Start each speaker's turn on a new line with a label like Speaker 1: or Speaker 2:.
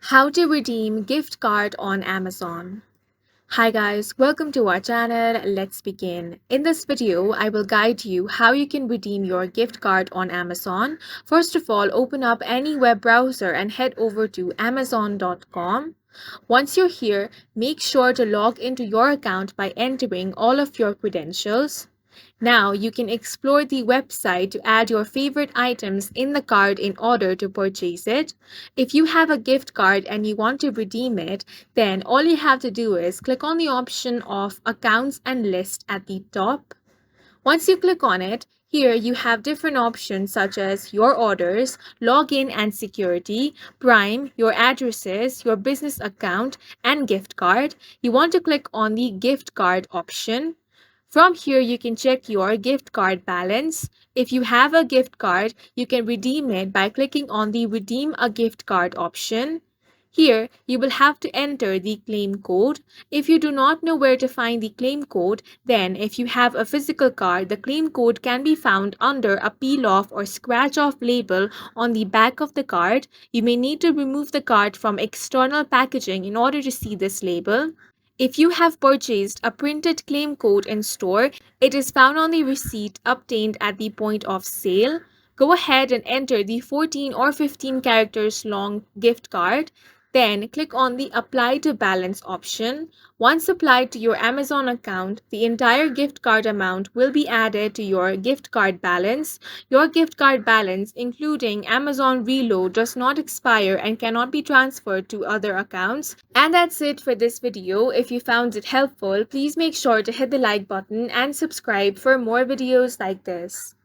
Speaker 1: How to redeem gift card on Amazon. Hi guys, welcome to our channel. Let's begin. In this video, I will guide you how you can redeem your gift card on Amazon. First of all, open up any web browser and head over to amazon.com. Once you're here, make sure to log into your account by entering all of your credentials. Now you can explore the website to add your favorite items in the card in order to purchase it. If you have a gift card and you want to redeem it, then all you have to do is click on the option of Accounts and List at the top. Once you click on it, here you have different options such as your orders, login and security, Prime, your addresses, your business account, and gift card. You want to click on the gift card option. From here, you can check your gift card balance. If you have a gift card, you can redeem it by clicking on the Redeem a Gift Card option. Here, you will have to enter the claim code. If you do not know where to find the claim code, then if you have a physical card, the claim code can be found under a peel off or scratch off label on the back of the card. You may need to remove the card from external packaging in order to see this label. If you have purchased a printed claim code in store, it is found on the receipt obtained at the point of sale. Go ahead and enter the 14 or 15 characters long gift card. Then click on the Apply to Balance option. Once applied to your Amazon account, the entire gift card amount will be added to your gift card balance. Your gift card balance, including Amazon Reload, does not expire and cannot be transferred to other accounts. And that's it for this video. If you found it helpful, please make sure to hit the like button and subscribe for more videos like this.